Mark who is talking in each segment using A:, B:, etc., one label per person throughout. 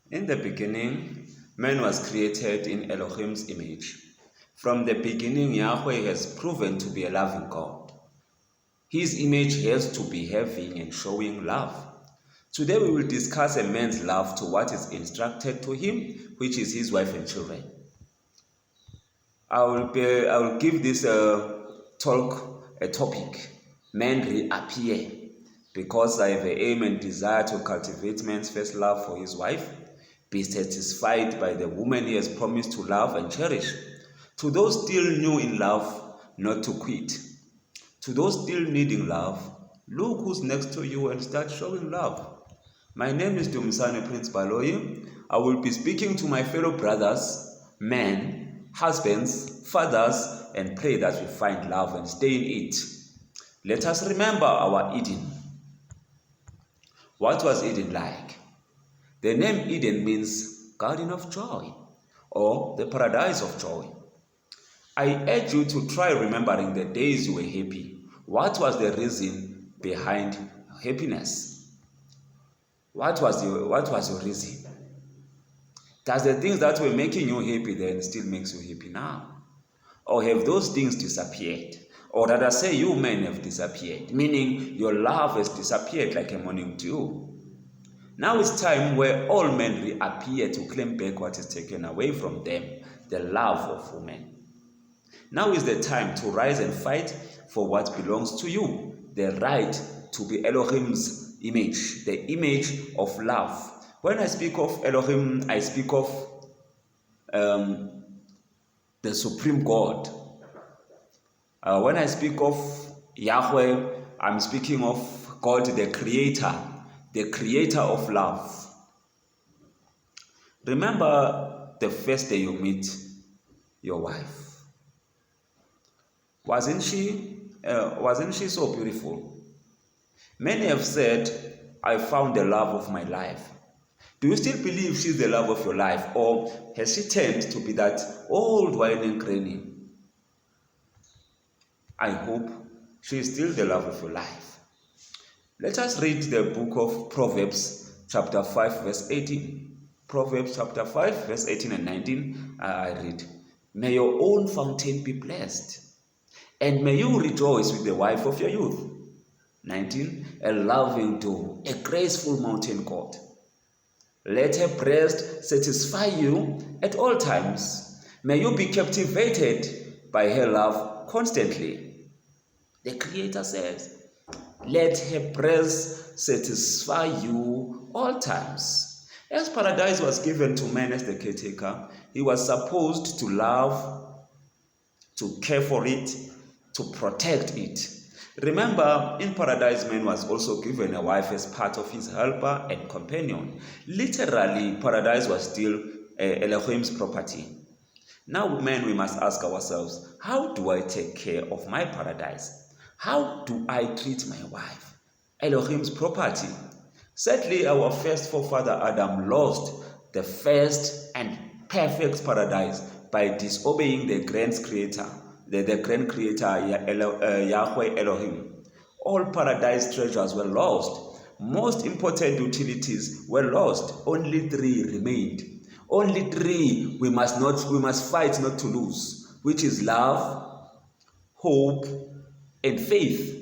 A: In the beginning, man was created in Elohim's image. From the beginning, Yahweh has proven to be a loving God. His image has to be having and showing love. Today we will discuss a man's love to what is instructed to him, which is his wife and children. I will give this talk a topic, men reappear, because I have an aim and desire to cultivate man's first love for his wife, be satisfied by the woman he has promised to love and cherish. To those still new in love, not to quit. To those still needing love, look who's next to you and start showing love. My name is Dumisane Prince Baloyi. I will be speaking to my fellow brothers, men, husbands, fathers, and pray that we find love and stay in it. Let us remember our Eden. What was Eden like? The name Eden means garden of joy or the paradise of joy. I urge you to try remembering the days you were happy. What was the reason behind happiness? What was your reason? Does the things that were making you happy then still makes you happy now? Or have those things disappeared? Or rather say you men have disappeared, meaning your love has disappeared like a morning dew. Now it's time where all men reappear to claim back what is taken away from them, the love of women. Now is the time to rise and fight for what belongs to you, the right to be Elohim's image, the image of love. When I speak of Elohim, I speak of the supreme God. When I speak of Yahweh, I'm speaking of God, the creator of love. Remember the first day you meet your wife. Wasn't she so beautiful? Many have said, I found the love of my life. Do you still believe she's the love of your life, or has she turned to be that old wine and granny? I hope she is still the love of your life. Let us read the book of Proverbs chapter 5 verse 18. Proverbs chapter 5 verse 18 and 19, I read, may your own fountain be blessed, and may you rejoice with the wife of your youth. 19, a loving doe, a graceful mountain goat. Let her breast satisfy you at all times. May you be captivated by her love constantly. The Creator says, let her breast satisfy you all times. As paradise was given to man as the caretaker, he was supposed to love, to care for it, to protect it. Remember, in paradise, man was also given a wife as part of his helper and companion. Literally, paradise was still Elohim's property. Now, men, we must ask ourselves, how do I take care of my paradise? How do I treat my wife? Elohim's property. Sadly, our first forefather Adam lost the first and perfect paradise by disobeying the grand creator. The grand creator Yahweh Elohim. All paradise treasures were lost. Most important utilities were lost. Only 3 remained. Only 3 we must fight not to lose, which is love, hope, and faith.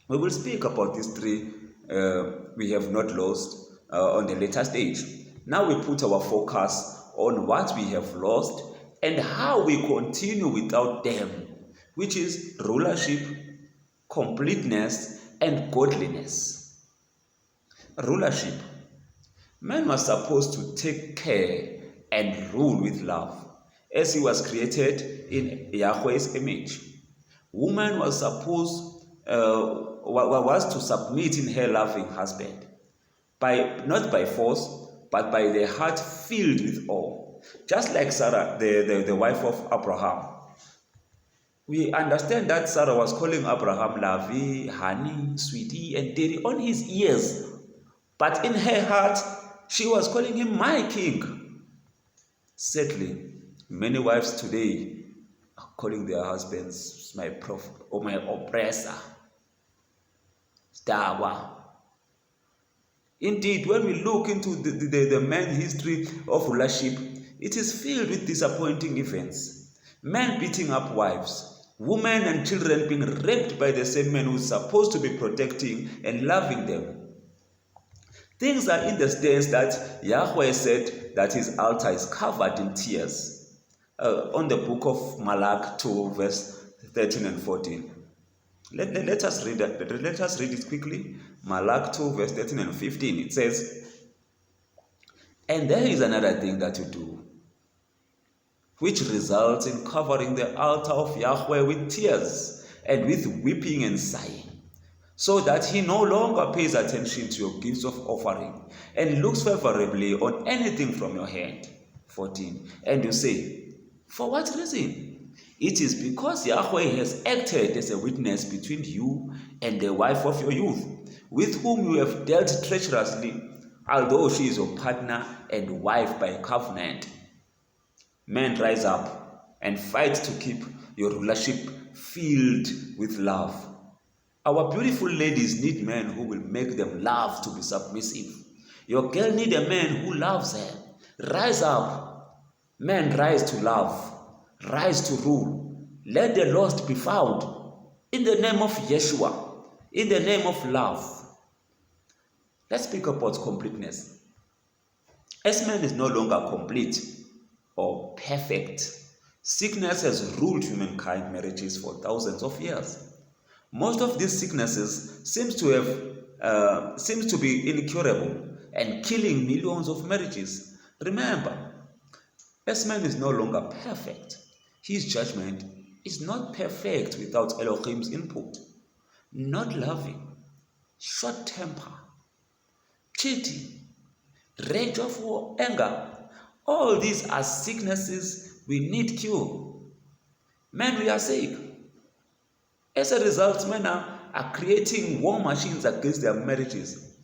A: We will speak about these 3 we have not lost on the later stage. Now we put our focus on what we have lost and how we continue without them, which is rulership, completeness, and godliness. Rulership. Man was supposed to take care and rule with love, as he was created in Yahweh's image. Woman was to submit in her loving husband, not by force, but by the heart filled with awe. Just like Sarah, the wife of Abraham. We understand that Sarah was calling Abraham Lavi, honey, sweetie, and daddy on his ears. But in her heart, she was calling him my king. Sadly, many wives today are calling their husbands my prophet or my oppressor. Dawa. Indeed, when we look into the man's history of rulership, it is filled with disappointing events. Men beating up wives, women and children being raped by the same man who is supposed to be protecting and loving them. Things are in the stance that Yahweh said that his altar is covered in tears. On the book of Malak 2, verse 13 and 14. Let us read that. Let us read it quickly. Malak 2, verse 13 and 15. It says, "And there is another thing that you do, which results in covering the altar of Yahweh with tears and with weeping and sighing, so that he no longer pays attention to your gifts of offering and looks favorably on anything from your hand." 14. "And you say, for what reason? It is because Yahweh has acted as a witness between you and the wife of your youth, with whom you have dealt treacherously, although she is your partner and wife by covenant. Men, rise up and fight to keep your rulership filled with love. Our beautiful ladies need men who will make them love to be submissive. Your girl needs a man who loves her. Rise up. Men, rise to love. Rise to rule. Let the lost be found. In the name of Yeshua. In the name of love." Let's speak about completeness. As man is no longer complete or perfect, sickness has ruled humankind marriages for thousands of years. Most of these sicknesses seems to be incurable and killing millions of marriages. Remember, as man is no longer perfect, his judgment is not perfect without Elohim's input. Not loving, short temper, cheating, rage of war, anger. All these are sicknesses we need cure. Men, we are sick. As a result, men are creating war machines against their marriages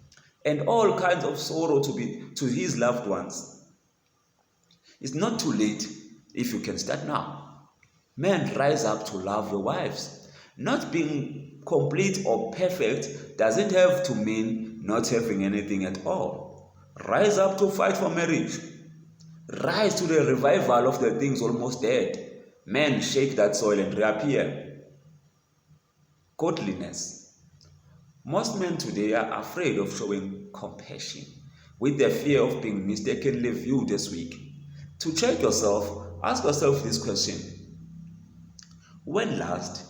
A: and all kinds of sorrow to his loved ones. It's not too late if you can start now. Men, rise up to love your wives. Not being complete or perfect doesn't have to mean not having anything at all. Rise up to fight for marriage. Rise to the revival of the things almost dead. Men, shake that soil and reappear. Godliness. Most men today are afraid of showing compassion with the fear of being mistakenly viewed as weak. To check yourself, ask yourself this question: when last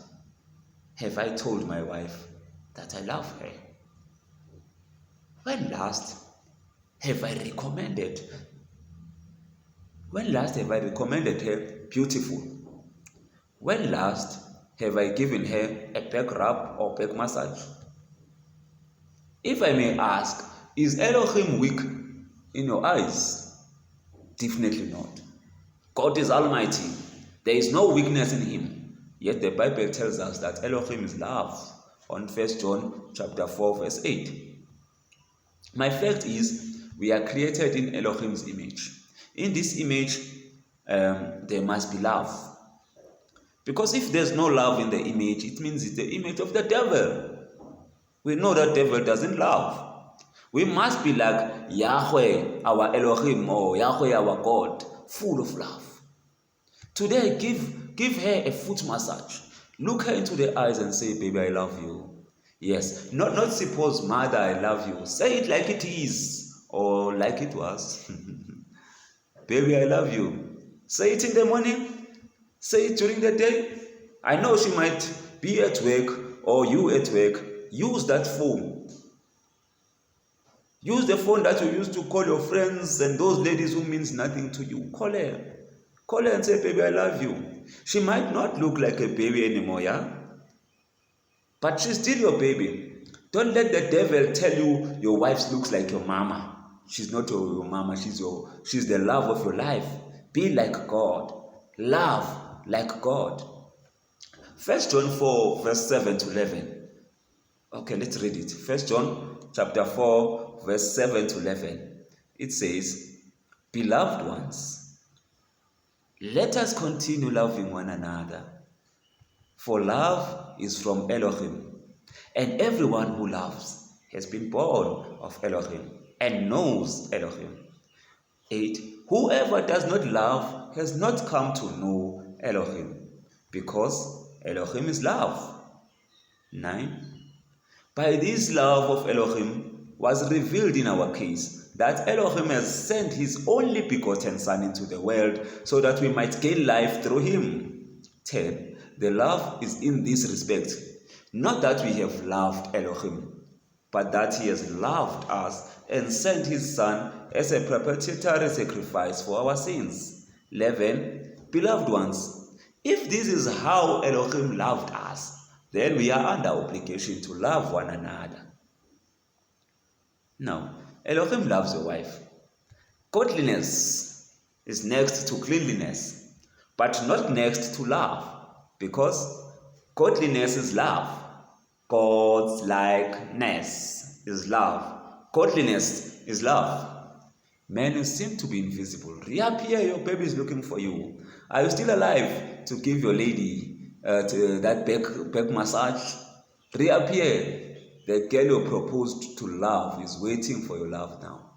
A: have I told my wife that I love her? When last have I recommended? When last have I recommended her beautiful? When last have I given her a back rub or back massage? If I may ask, is Elohim weak in your eyes? Definitely not. God is almighty. There is no weakness in him. Yet the Bible tells us that Elohim is love on 1 John chapter 4 verse 8. My fact is, we are created in Elohim's image. In this image, there must be love. Because if there's no love in the image, it means it's the image of the devil. We know that devil doesn't love. We must be like Yahweh, our Elohim, or Yahweh, our God, full of love. Today, give her a foot massage. Look her into the eyes and say, baby, I love you. Yes, not suppose, mother, I love you. Say it like it is, or like it was. Baby, I love you. Say it in the morning. Say it during the day. I know she might be at work or you at work. Use that phone. Use the phone that you used to call your friends and those ladies who means nothing to you. Call her. Call her and say, baby, I love you. She might not look like a baby anymore, yeah? But she's still your baby. Don't let the devil tell you your wife looks like your mama. She's not your mama. She's the love of your life. Be like God. Love like God. 1 John 4 verse 7 to 11. Okay, let's read it. 1 John chapter 4 verse 7 to 11. It says, beloved ones, let us continue loving one another. For love is from Elohim, and everyone who loves has been born of Elohim and knows Elohim. 8. Whoever does not love has not come to know Elohim, because Elohim is love. 9. By this love of Elohim was revealed in our case, that Elohim has sent his only begotten Son into the world so that we might gain life through him. 10. The love is in this respect, not that we have loved Elohim, but that he has loved us and sent his Son as a propitiatory sacrifice for our sins. 11. Beloved ones, if this is how Elohim loved us, then we are under obligation to love one another. Now, Elohim loves a wife. Godliness is next to cleanliness, but not next to love, because godliness is love. God's likeness is love. Godliness is love. Men who seem to be invisible, reappear, your baby is looking for you. Are you still alive to give your lady that back massage? Reappear. The girl you proposed to love is waiting for your love now.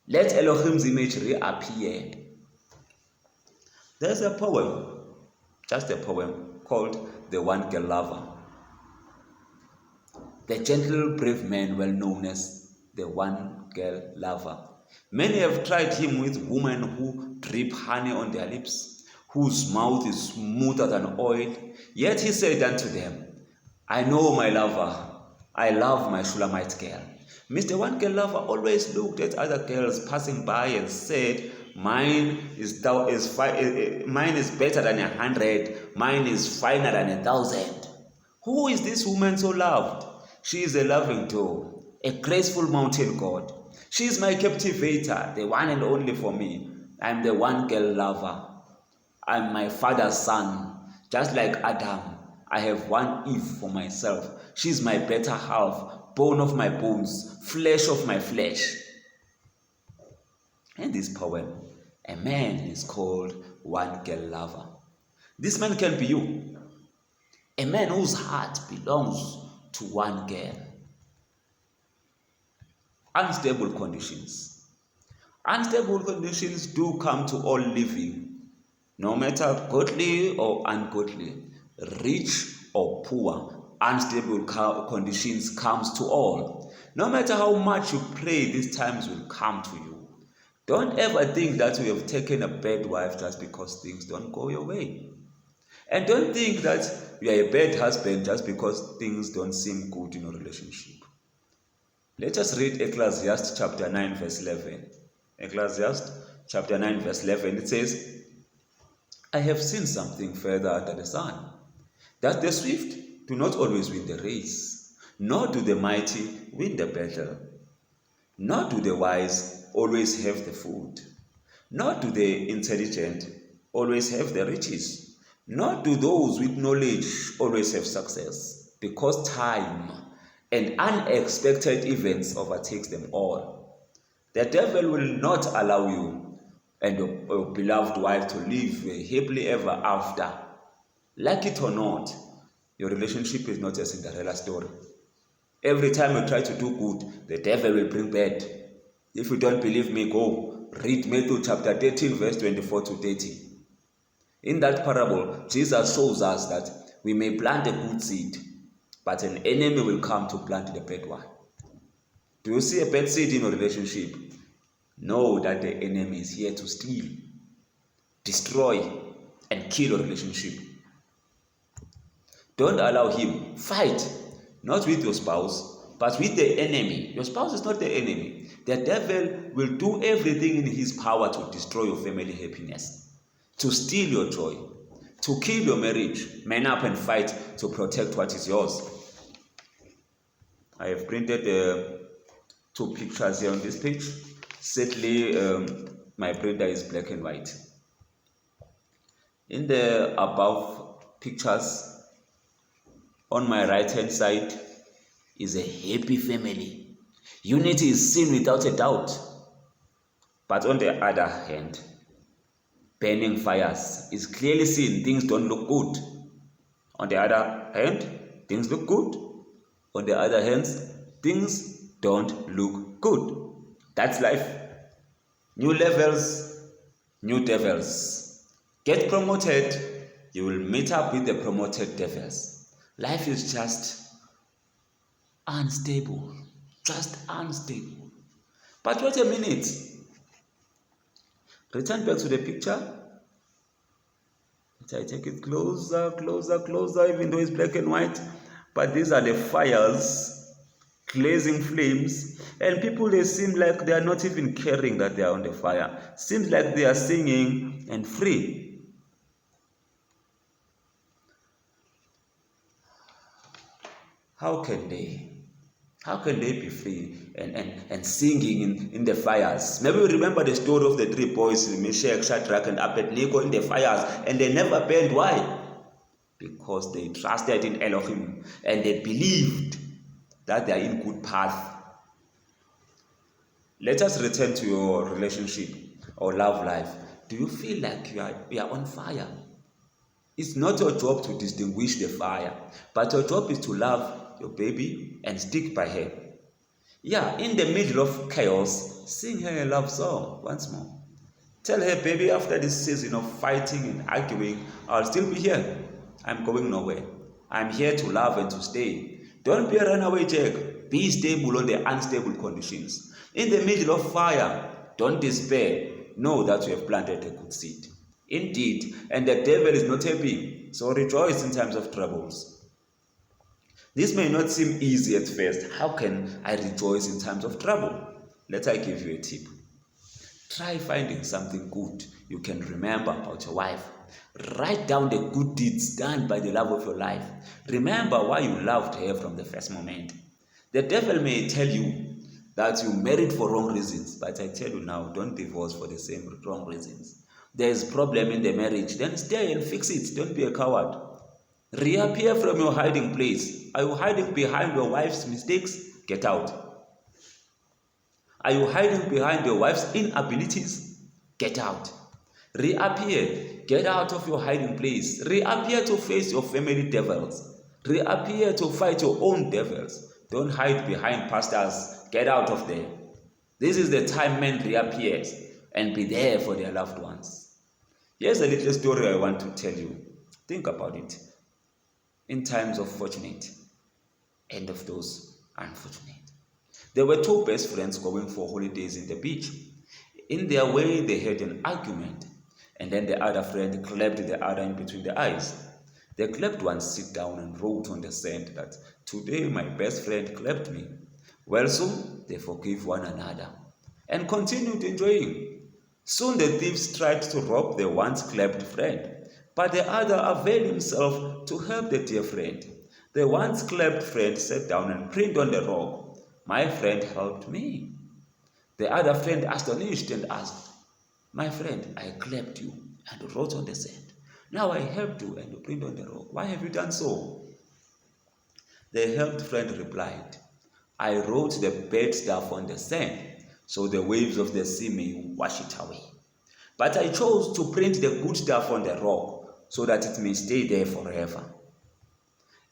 A: Let Elohim's image reappear. There's a poem, just a poem, called The One Girl Lover. The gentle, brave man, well known as the one girl lover. Many have tried him with women who drip honey on their lips, whose mouth is smoother than oil. Yet he said unto them, I know my lover. I love my Shulamite girl. Mr. One Girl Lover always looked at other girls passing by and said, mine is better than 100. Mine is finer than 1,000. Who is this woman so loved? She is a loving doe, a graceful mountain god. She is my captivator, the one and only for me. I am the one girl lover. I am my father's son. Just like Adam, I have one Eve for myself. She is my better half, bone of my bones, flesh of my flesh. In this poem, a man is called one girl lover. This man can be you, a man whose heart belongs to one girl. Unstable conditions. Unstable conditions do come to all living, no matter godly or ungodly, rich or poor. Unstable conditions comes to all. No matter how much you pray, these times will come to you. Don't ever think that you have taken a bad wife just because things don't go your way. And don't think that you are a bad husband just because things don't seem good in your relationship. Let us read Ecclesiastes chapter 9 verse 11. Ecclesiastes chapter 9 verse 11, it says, I have seen something further under the sun, that the swift do not always win the race, nor do the mighty win the battle, nor do the wise always have the food, nor do the intelligent always have the riches, nor do those with knowledge always have success, because time and unexpected events overtakes them all. The devil will not allow you and your beloved wife to live happily ever after. Like it or not, your relationship is not a Cinderella story. Every time you try to do good, the devil will bring bad. If you don't believe me, go read Matthew chapter 13 verse 24 to 30. In that parable, Jesus shows us that we may plant a good seed, but an enemy will come to plant the bad one. Do you see a bad seed in your relationship? Know that the enemy is here to steal, destroy, and kill your relationship. Don't allow him. Fight, not with your spouse, but with the enemy. Your spouse is not the enemy. The devil will do everything in his power to destroy your family happiness, to steal your joy, to kill your marriage. Man up and fight to protect what is yours. I have printed 2 pictures here on this page. Sadly, my printer is black and white. In the above pictures, on my right hand side is a happy family. Unity is seen without a doubt. But on the other hand, burning fires is clearly seen. Things don't look good. On the other hand, things look good. On the other hand, things don't look good. That's life. New levels, new devils. Get promoted, you will meet up with the promoted devils. Life is just unstable. Just unstable. But wait a minute. Return back to the picture. I take it closer, closer, closer, even though it's black and white. But these are the fires, blazing flames, and people, they seem like they are not even caring that they are on the fire. Seems like they are singing and free. How can they? How can they be free and singing in the fires? Maybe you remember the story of the three boys, Meshach, Shadrach, and Abednego in the fires, and they never burned. Why? Because they trusted in Elohim and they believed that they are in good path. Let us return to your relationship or love life. Do you feel like you are on fire? It's not your job to distinguish the fire, but your job is to love your baby and stick by her. Yeah, in the middle of chaos, sing her a love song once more. Tell her, baby, after this season of fighting and arguing, I'll still be here. I'm going nowhere. I'm here to love and to stay. Don't be a runaway Jack. Be stable on the unstable conditions. In the middle of fire, don't despair. Know that you have planted a good seed. Indeed, and the devil is not happy, so rejoice in times of troubles. This may not seem easy at first. How can I rejoice in times of trouble? Let I give you a tip. Try finding something good you can remember about your wife. Write down the good deeds done by the love of your life. Remember why you loved her from the first moment. The devil may tell you that you married for wrong reasons, but I tell you now, don't divorce for the same wrong reasons. There is a problem in the marriage, then stay and fix it. Don't be a coward. Reappear from your hiding place. Are you hiding behind your wife's mistakes? Get out. Are you hiding behind your wife's inabilities? Get out. Reappear. Get out of your hiding place. Reappear to face your family devils. Reappear to fight your own devils. Don't hide behind pastors. Get out of there. This is the time men reappears and be there for their loved ones. Here's a little story I want to tell you. Think about it. In times of fortunate and of those unfortunate. There were two best friends going for holidays in the beach. In their way, they had an argument, and then the other friend clapped the other in between the eyes. The clapped one sit down and wrote on the sand that, today my best friend clapped me. Well, soon they forgave one another and continued enjoying. Soon the thieves tried to rob the once clapped friend, but the other availed himself to help the dear friend. The once clapped friend sat down and prayed on the rock, my friend helped me. The other friend astonished and asked, my friend, I clapped you and wrote on the sand. Now I helped you and you prayed on the rock. Why have you done so? The helped friend replied, I wrote the bad stuff on the sand, so the waves of the sea may wash it away. But I chose to print the good stuff on the rock, so that it may stay there forever.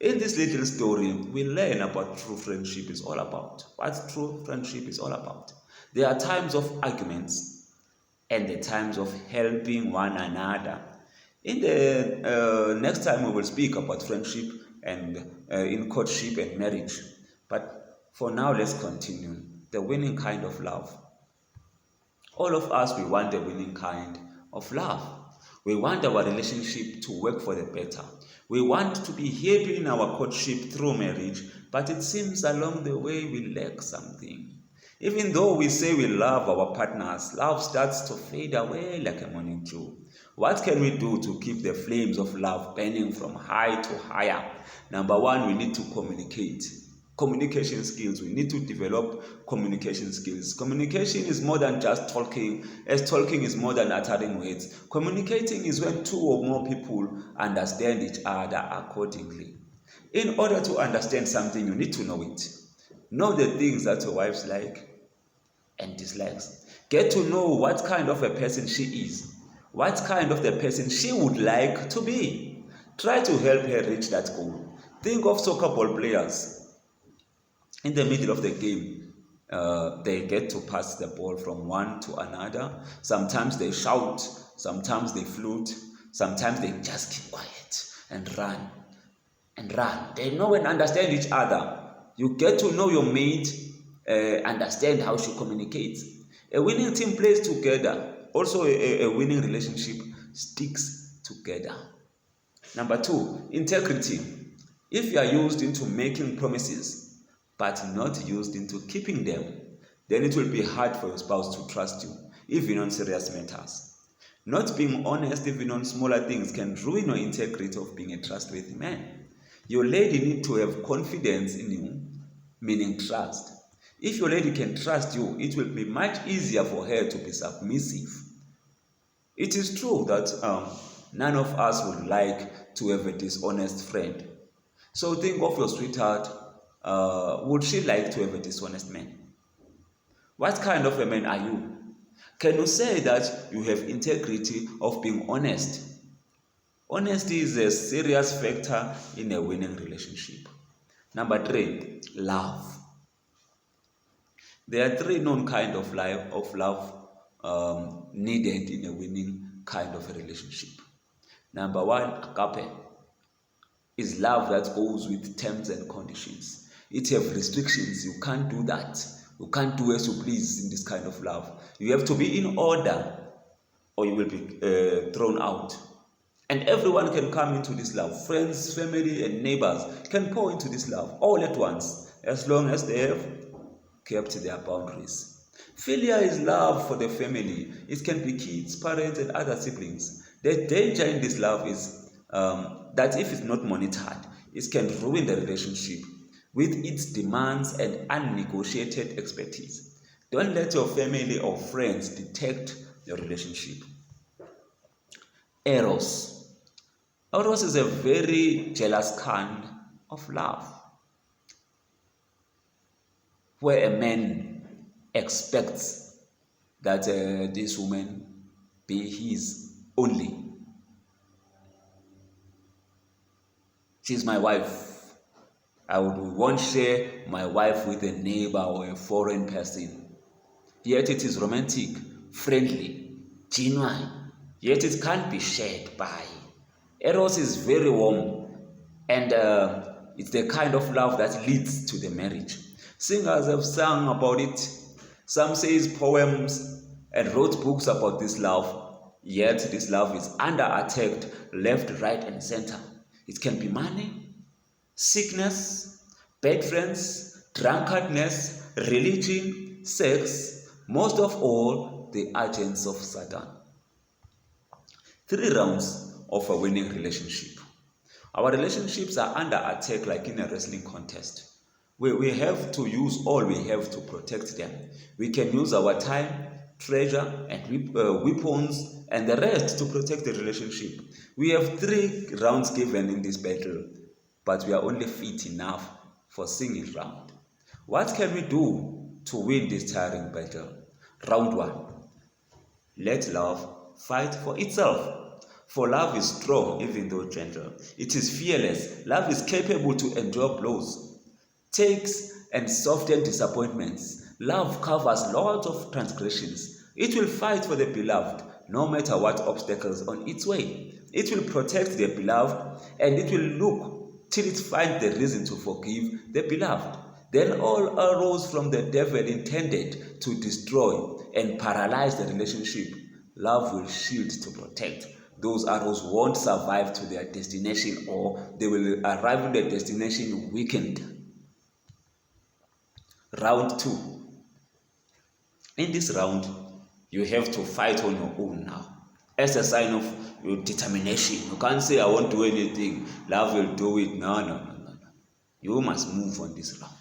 A: In this little story, we learn about true friendship is all about. What true friendship is all about. There are times of arguments and the times of helping one another. In the next time, we will speak about friendship and in courtship and marriage. But for now, let's continue. The winning kind of love. All of us, we want the winning kind of love. We want our relationship to work for the better. We want to be happy in our courtship through marriage, but it seems along the way we lack something. Even though we say we love our partners, love starts to fade away like a morning dew. What can we do to keep the flames of love burning from high to higher? Number one, we need to communicate. Communication skills. We need to develop communication skills. Communication is more than just talking, as talking is more than uttering words. Communicating is when two or more people understand each other accordingly. In order to understand something, you need to know it. Know the things that your wife likes and dislikes. Get to know what kind of a person she is, what kind of the person she would like to be. Try to help her reach that goal. Think of soccer ball players. In the middle of the game, They get to pass the ball from one to another. Sometimes they shout, sometimes they flute, sometimes they just keep quiet and run and run. They know and understand each other. You get to know your mate, understand how she communicates. A winning team plays together. Also, a winning relationship sticks together. Number two, integrity. If you are used into making promises but not used into keeping them, then it will be hard for your spouse to trust you, even on serious matters. Not being honest even on smaller things can ruin your integrity of being a trustworthy man. Your lady needs to have confidence in you, meaning trust. If your lady can trust you, it will be much easier for her to be submissive. It is true that none of us would like to have a dishonest friend. So think of your sweetheart. Would she like to have a dishonest man? What kind of a man are you? Can you say that you have integrity of being honest? Honesty is a serious factor in a winning relationship. Number three, love. There are three known kind of love needed in a winning kind of a relationship. Number one, agape, is love that goes with terms and conditions. It have restrictions. You can't do that. You can't do as you please in this kind of love. You have to be in order or you will be thrown out. And everyone can come into this love. Friends, family, and neighbors can pour into this love all at once, as long as they have kept their boundaries. Philia is love for the family. It can be kids, parents, and other siblings. The danger in this love is that if it's not monitored, it can ruin the relationship with its demands and unnegotiated expertise. Don't let your family or friends detect your relationship. Eros. Eros is a very jealous kind of love, where a man expects that this woman be his only. She's my wife. won't share my wife with a neighbor or a foreign person. Yet it is romantic, friendly, genuine. Yet it can't be shared by. Eros is very warm, and it's the kind of love that leads to the marriage. Singers have sung about it. Some says poems and wrote books about this love. Yet this love is under attack, left, right, and center. It can be money, sickness, bad friends, drunkenness, religion, sex, most of all, the agents of Satan. 3 rounds of a winning relationship. Our relationships are under attack like in a wrestling contest. We have to use all we have to protect them. We can use our time, treasure, and weapons, and the rest to protect the relationship. We have 3 rounds given in this battle, but we are only fit enough for single round. What can we do to win this tiring battle? Round 1. Let love fight for itself. For love is strong even though gentle. It is fearless. Love is capable to endure blows, takes and soften disappointments. Love covers lots of transgressions. It will fight for the beloved no matter what obstacles on its way. It will protect the beloved, and it will look till it finds the reason to forgive the beloved. Then all arrows from the devil intended to destroy and paralyze the relationship, love will shield to protect. Those arrows won't survive to their destination, or they will arrive at their destination weakened. Round 2. In this round, you have to fight on your own now. As a sign of your determination. You can't say, I won't do anything. Love will do it. No. You must move on this round.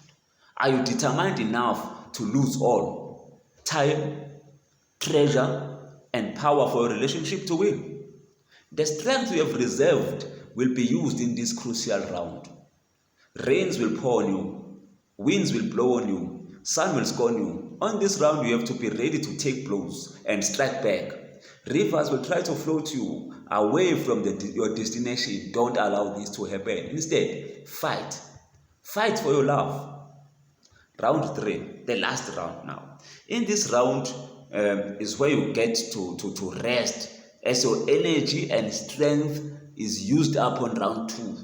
A: Are you determined enough to lose all? Time, treasure, and power for a relationship to win? The strength you have reserved will be used in this crucial round. Rains will pour on you. Winds will blow on you. Sun will scorn you. On this round, you have to be ready to take blows and strike back. Rivers will try to float you away from your destination. Don't allow this to happen. Instead, fight. Fight for your love. Round 3, the last round now. In this round is where you get to rest as your energy and strength is used up on round 2.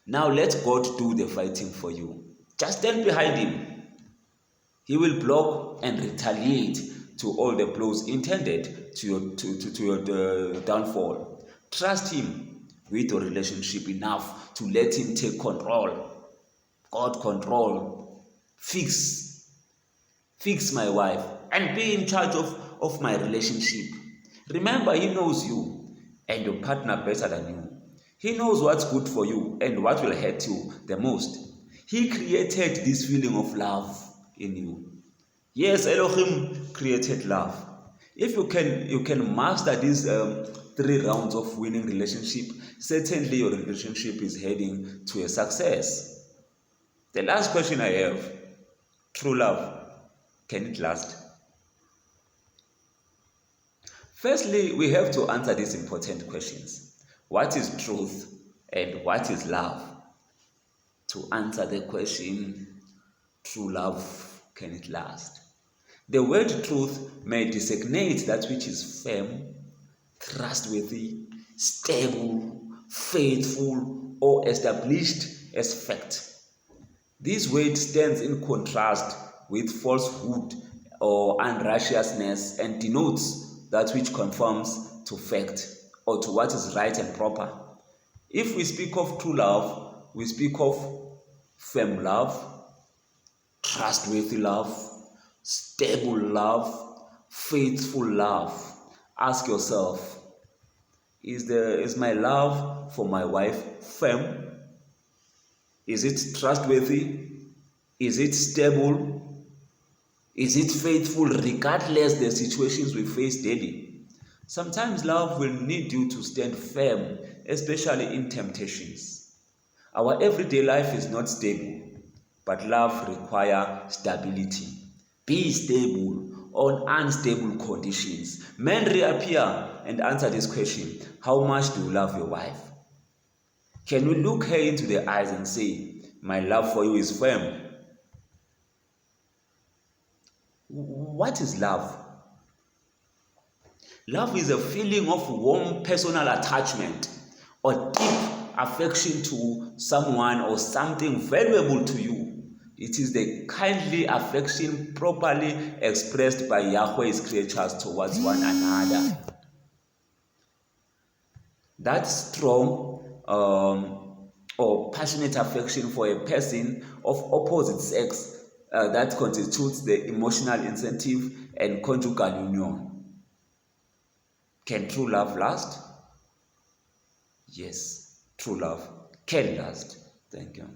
A: Now let God do the fighting for you. Just stand behind him. He will block and retaliate to all the blows intended to your downfall. Trust him with your relationship enough to let him take control. God control. Fix my wife and be in charge of my relationship. Remember, he knows you and your partner better than you. He knows what's good for you and what will hurt you the most. He created this feeling of love in you. Yes, Elohim created love. If you can master these 3 rounds of winning relationship, certainly your relationship is heading to a success. The last question I have, true love, can it last? Firstly, we have to answer these important questions. What is truth and what is love? To answer the question, true love, can it last? The word truth may designate that which is firm, trustworthy, stable, faithful, or established as fact. This word stands in contrast with falsehood or unrighteousness and denotes that which conforms to fact or to what is right and proper. If we speak of true love, we speak of firm love, trustworthy love, stable love, faithful love. Ask yourself, is my love for my wife firm? Is it trustworthy? Is it stable? Is it faithful regardless the situations we face daily? Sometimes love will need you to stand firm, especially in temptations. Our everyday life is not stable, but love requires stability. Be stable on unstable conditions. Men reappear and answer this question: how much do you love your wife? Can you look her into the eyes and say, my love for you is firm? What is love? Love is a feeling of warm personal attachment or deep affection to someone or something valuable to you. It is the kindly affection properly expressed by Yahweh's creatures towards one another. That strong or passionate affection for a person of opposite sex that constitutes the emotional incentive and conjugal union. Can true love last? Yes, true love can last. Thank you.